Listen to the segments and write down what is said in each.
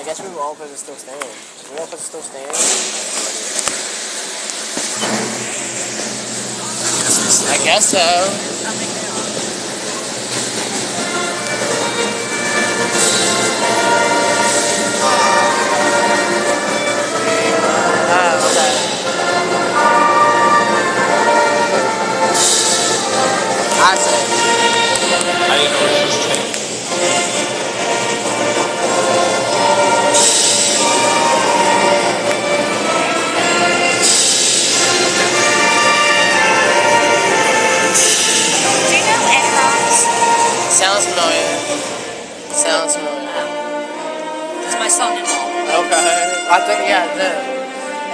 I guess we were all supposed to still stand. We all supposed to still stand? I guess so. I say. I didn't know it was changed. Sounds familiar. Sounds familiar. It's my son-in-law. Okay. I think, yeah, I do.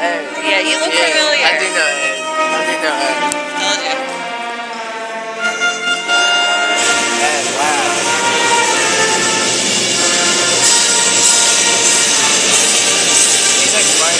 Hey. Yeah, you look familiar. I do know Ed. I do know Ed. Told you. Ed, wow. He's like right.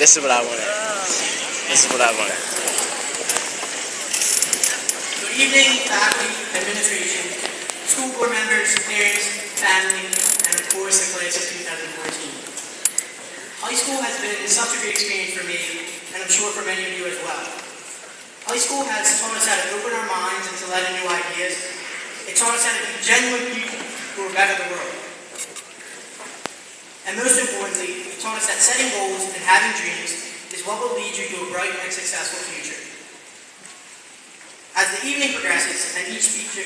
This is what I wanted. This is what I wanted. Good evening, faculty, administration, school board members, parents, family, and of course the class of 2014. High school has been such a great experience for me, and I'm sure for many of you as well. High school has taught us how to open our minds and to let in new ideas. It taught us how to be genuine people who are better the world. And most importantly, it taught us that setting goals and having dreams is what will lead you to a bright and successful future. As the evening progresses and each speaker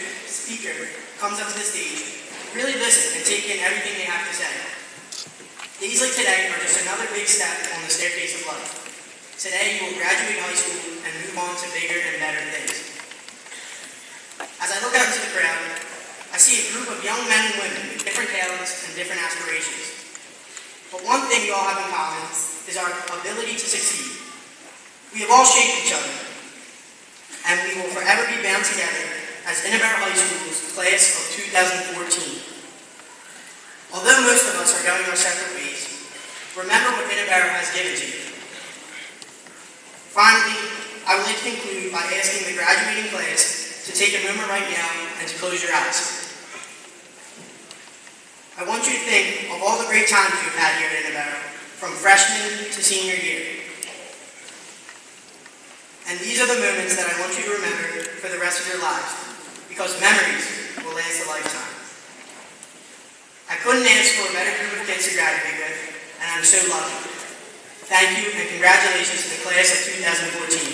comes up to the stage, really listen and take in everything they have to say. Days like today are just another big step on the staircase of life. Today you will graduate high school and move on to bigger and better things. As I look out into the crowd, I see a group of young men and women with different talents and different aspirations. But one thing we all have in common is our ability to succeed. We have all shaped each other, and we will forever be bound together as Interburo High School's class of 2014. Although most of us are going our separate ways, remember what Interburo has given to you. Finally, I would like to conclude by asking the graduating class to take a moment right now and to close your eyes. I want you to think of all the great times you've had here at Interburo, from freshman to senior year. And these are the moments that I want you to remember for the rest of your lives, because memories will last a lifetime. I couldn't ask for a better group of kids to graduate with, and I'm so lucky. Thank you, and congratulations to the class of 2014.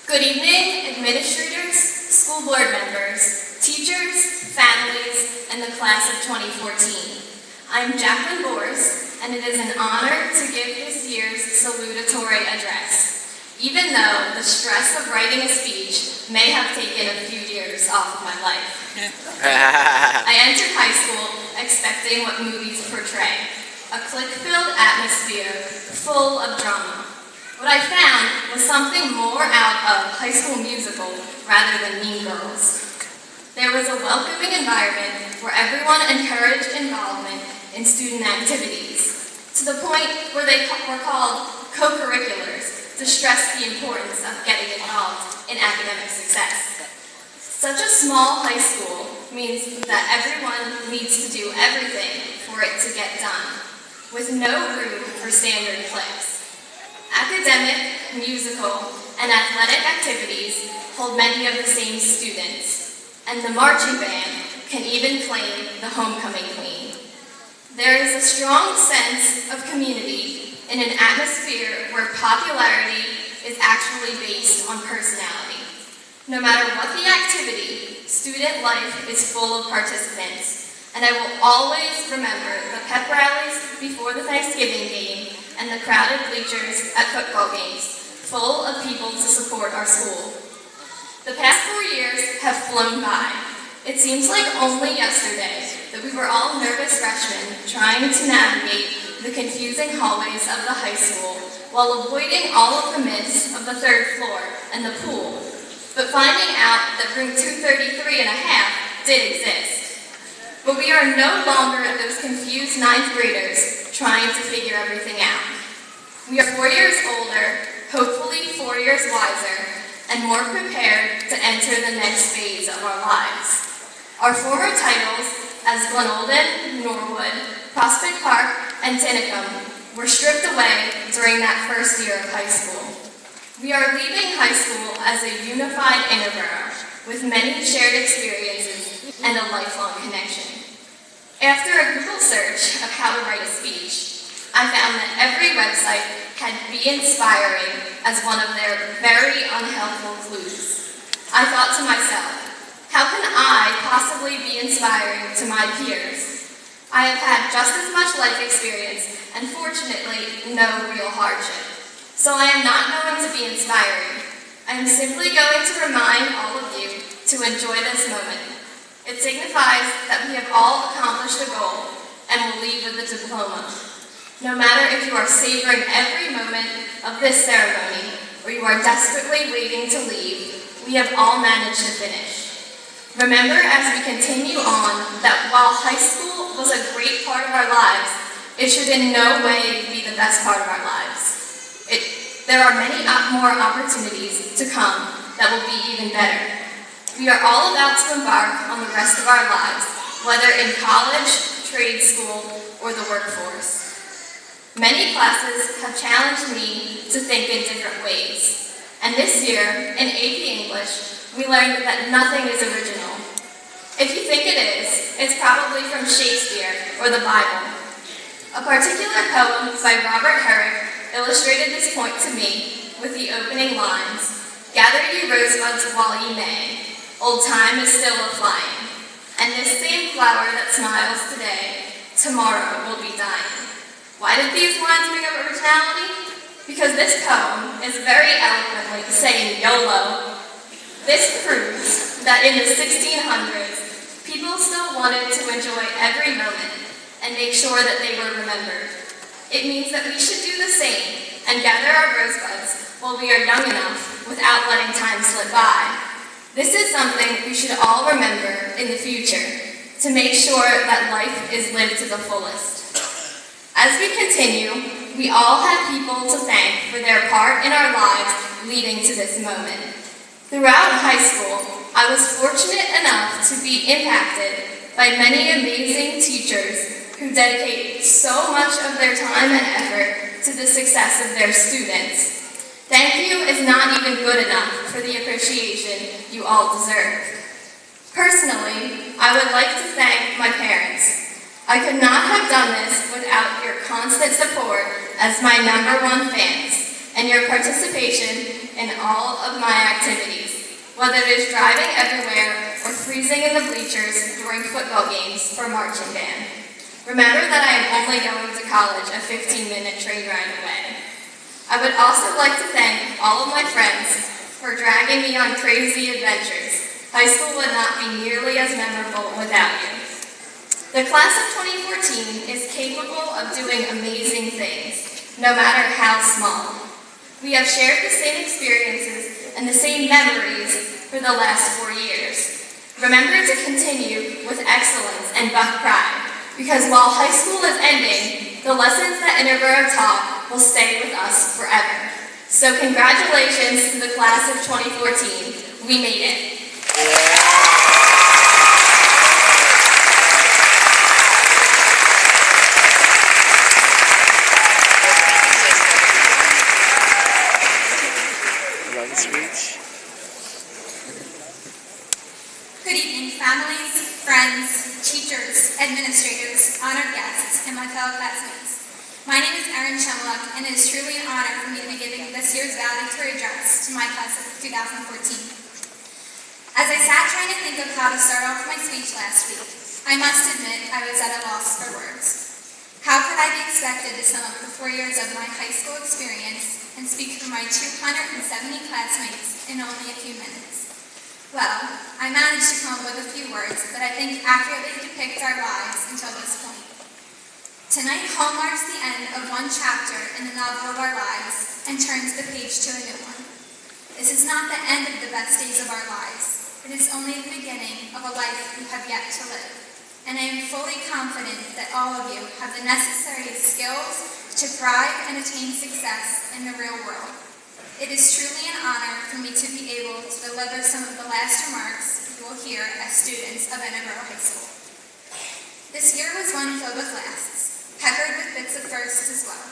Good evening, administrators, school board members, teachers, families, and the class of 2014. I'm Jacqueline Bors, and it is an honor to give this year's salutatory address, even though the stress of writing a speech may have taken a few years off of my life. I entered high school expecting what movies portray, a clique-filled atmosphere full of drama. What I found was something more out of High School Musical rather than Mean Girls. There was a welcoming environment where everyone encouraged involvement in student activities, to the point where they were called co-curriculars to stress the importance of getting involved in academic success. Such a small high school means that everyone needs to do everything for it to get done, with no room for standard cliques. Academic, musical, and athletic activities hold many of the same students, and the marching band can even claim the homecoming queen. There is a strong sense of community in an atmosphere where popularity is actually based on personality. No matter what the activity, student life is full of participants, and I will always remember the pep rallies before the Thanksgiving game and the crowded bleachers at football games, full of people to support our school. The past 4 years have flown by. It seems like only yesterday that we were all nervous freshmen trying to navigate the confusing hallways of the high school while avoiding all of the myths of the 3rd floor and the pool, but finding out that room 233 and a half did exist. But we are no longer those confused 9th graders trying to figure everything out. We are 4 years older, hopefully 4 years wiser, and more prepared to enter the next phase of our lives. Our former titles as Glen Olden, Norwood, Prospect Park, and Tinicum were stripped away during that first year of high school. We are leaving high school as a unified Interburo with many shared experiences and a lifelong connection. After a Google search of how to write a speech, I found that every website had "be inspiring" as one of their very unhelpful clues. I thought to myself, how can I possibly be inspiring to my peers? I have had just as much life experience and fortunately no real hardship. So I am not going to be inspiring. I am simply going to remind all of you to enjoy this moment. It signifies that we have all accomplished a goal and will leave with a diploma. No matter if you are savoring every moment of this ceremony or you are desperately waiting to leave, we have all managed to finish. Remember as we continue on that while high school was a great part of our lives, it should in no way be the best part of our lives. There are many more opportunities to come that will be even better. We are all about to embark on the rest of our lives, whether in college, trade school, or the workforce. Many classes have challenged me to think in different ways. And this year, in AP English, we learned that nothing is original. If you think it is, it's probably from Shakespeare or the Bible. A particular poem by Robert Herrick illustrated this point to me with the opening lines, "Gather ye rosebuds while ye may, old time is still a-flying, and this same flower that smiles today, tomorrow will be dying." Why did these lines bring up originality? Because this poem is very eloquently saying YOLO. This proves that in the 1600s, people still wanted to enjoy every moment and make sure that they were remembered. It means that we should do the same and gather our rosebuds while we are young enough without letting time slip by. This is something we should all remember in the future to make sure that life is lived to the fullest. As we continue, we all have people to thank for their part in our lives leading to this moment. Throughout high school, I was fortunate enough to be impacted by many amazing teachers who dedicate so much of their time and effort to the success of their students. Thank you is not even good enough for the appreciation you all deserve. Personally, I would like to thank my parents. I could not have done this without your constant support as my #1 fans and your participation in all of my activities, whether it is driving everywhere or freezing in the bleachers during football games or marching band. Remember that I am only going to college a 15-minute train ride away. I would also like to thank all of my friends for dragging me on crazy adventures. High school would not be nearly as memorable without you. The class of 2014 is capable of doing amazing things, no matter how small. We have shared the same experiences and the same memories for the last 4 years. Remember to continue with excellence and buck pride, because while high school is ending, the lessons that Interburo taught will stay with us forever. So congratulations to the class of 2014. We made it. Speech. Good evening, families, friends, teachers, administrators, honored guests, and my fellow classmates. My name is Erin Chemlock, and it is truly an honor for me to be giving this year's valedictory address to my class of 2014. As I sat trying to think of how to start off my speech last week, I must admit I was at a loss for words. How could I be expected to sum up the 4 years of my high school experience and speak for my 270 classmates in only a few minutes? Well, I managed to come up with a few words that I think accurately depict our lives until this point. Tonight hallmarks the end of one chapter in the novel of our lives and turns the page to a new one. This is not the end of the best days of our lives. It is only the beginning of a life we have yet to live. And I am fully confident that all of you have the necessary skills to thrive and attain success in the real world. It is truly an honor for me to be able to deliver some of the last remarks you will hear as students of Interburo High School. This year was one filled with lasts, peppered with bits of firsts as well.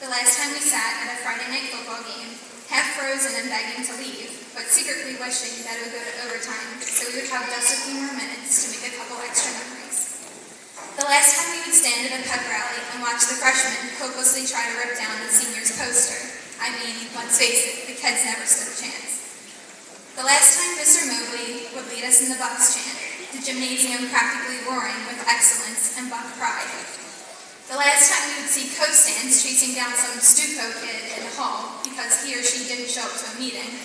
The last time we sat at a Friday night football game, half frozen and begging to leave, but secretly wishing that it would go to overtime so we would have just a few more minutes to make a couple extra memories. The last time we would stand at a pep rally and watch the freshmen hopelessly try to rip down the seniors' poster. I mean, let's face it, the kids never stood a chance. The last time Mr. Mobley would lead us in the Bucks chant, the gymnasium practically roaring with excellence and Buck pride. The last time we would see co-stands chasing down some Stuco kid in the hall because he or she didn't show up to a meeting.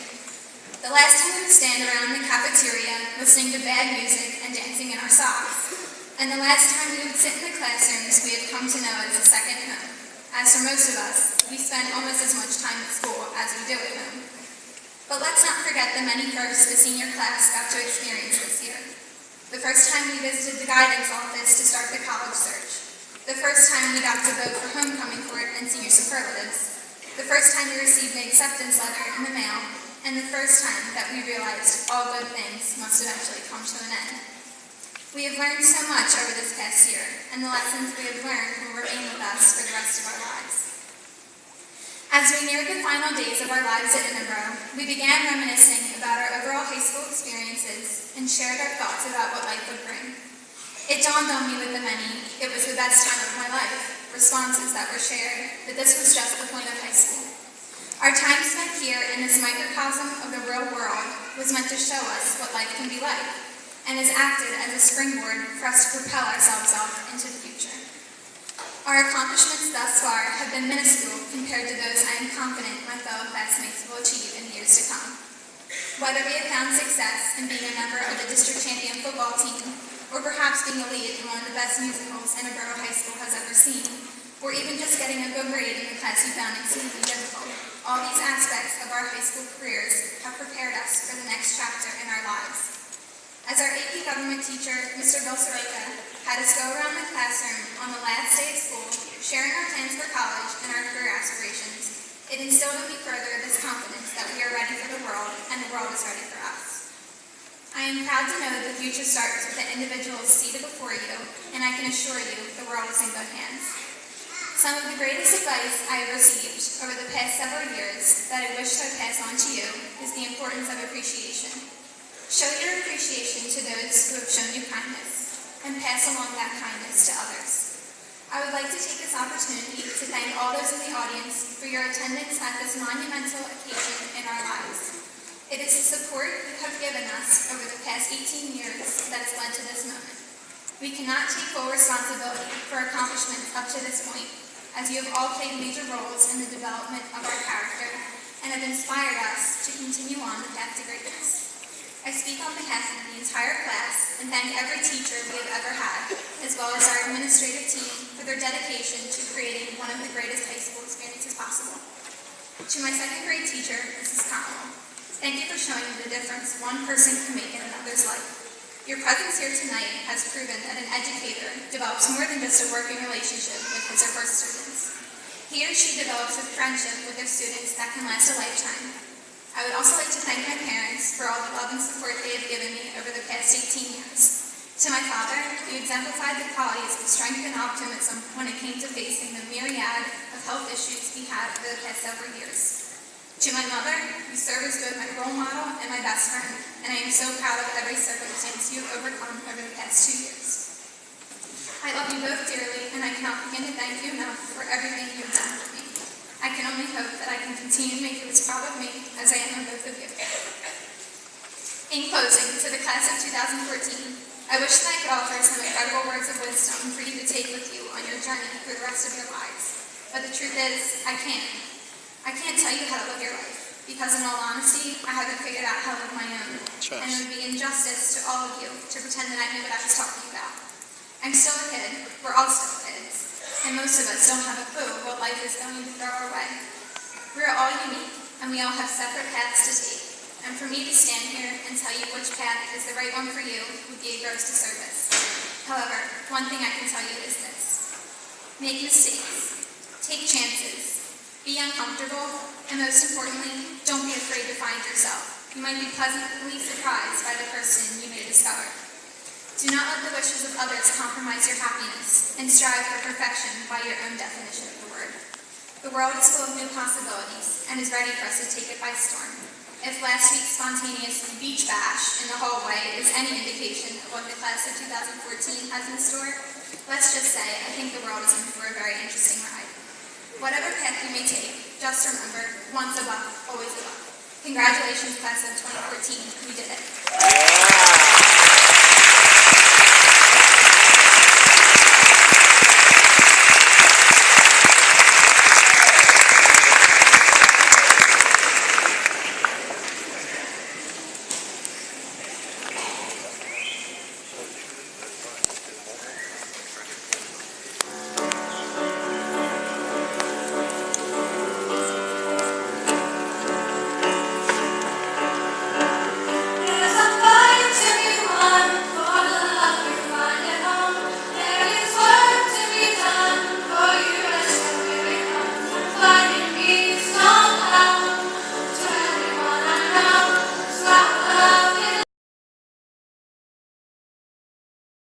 The last time we would stand around the cafeteria listening to bad music and dancing in our socks. And the last time we would sit in the classrooms we had come to know as a second home. As for most of us, we spend almost as much time at school as we do at home. But let's not forget the many firsts the senior class got to experience this year. The first time we visited the guidance office to start the college search. The first time we got to vote for homecoming court and senior superlatives. The first time we received an acceptance letter in the mail. And the first time that we realized all good things must eventually come to an end. We have learned so much over this past year, and the lessons we have learned will remain with us for the rest of our lives. As we neared the final days of our lives at Interburo, we began reminiscing about our overall high school experiences and shared our thoughts about what life would bring. It dawned on me with the many, "It was the best time of my life," responses that were shared, that this was just the point of high school. Our time spent here in this microcosm of the real world was meant to show us what life can be like, and has acted as a springboard for us to propel ourselves off into the future. Our accomplishments thus far have been minuscule compared to those I am confident my fellow classmates will achieve in years to come. Whether we have found success in being a member of the district champion football team, or perhaps being a lead in one of the best musicals Interburo High School has ever seen, or even just getting a good grade in the class you found exceedingly difficult, all these aspects of our high school careers have prepared us for the next chapter in our lives. As our AP government teacher, Mr. Bill Soroka, had us go around the classroom on the last day of school, sharing our plans for college and our career aspirations, it instilled in me further this confidence that we are ready for the world and the world is ready for us. I am proud to know that the future starts with the individuals seated before you, and I can assure you the world is in good hands. Some of the greatest advice I have received over the past several years that I wish to pass on to you is the importance of appreciation. Show your appreciation to those who have shown you kindness, and pass along that kindness to others. I would like to take this opportunity to thank all those in the audience for your attendance at this monumental occasion in our lives. It is the support you have given us over the past 18 years that has led to this moment. We cannot take full responsibility for accomplishments up to this point, as you have all played major roles in the development of our character and have inspired us to continue on the path to greatness. I speak on behalf of the entire class and thank every teacher we have ever had, as well as our administrative team for their dedication to creating one of the greatest high school experiences possible. To my second grade teacher, Mrs. Connell, thank you for showing me the difference one person can make in another's life. Your presence here tonight has proven that an educator develops more than just a working relationship with his or her students. He or she develops a friendship with their students that can last a lifetime. I would also like to thank my parents for all the love and support they have given me over the past 18 years. To my father, you exemplified the qualities of strength and optimism when it came to facing the myriad of health issues we had over the past several years. To my mother, you serve as both my role model and my best friend, and I am so proud of every circumstance you have overcome over the past 2 years. I love you both dearly, and I cannot begin to thank you enough for everything you have done for me. I can only hope that I can continue to make you as proud of me as I am of both of you. In closing, to the class of 2014, I wish that I could offer some incredible words of wisdom for you to take with you on your journey through the rest of your lives. But the truth is, I can't. I can't tell you how to live your life, because in all honesty, I haven't figured out how to live my own. And it would be injustice to all of you to pretend that I knew what I was talking about. I'm still a kid, we're all still kids, and most of us don't have a clue what life is going to throw our way. We're all unique, and we all have separate paths to take. And for me to stand here and tell you which path is the right one for you would be a gross disservice. However, one thing I can tell you is this. Make mistakes. Take chances. Be uncomfortable. And most importantly, don't be afraid to find yourself. You might be pleasantly surprised by the person you may discover. Do not let the wishes of others compromise your happiness, and strive for perfection by your own definition of the word. The world is full of new possibilities and is ready for us to take it by storm. If last week's spontaneous beach bash in the hallway is any indication of what the class of 2014 has in store, let's just say I think the world is in for a very interesting ride. Whatever path you may take, just remember, once a buck, always a buck. Congratulations, class of 2014. We did it. Yeah.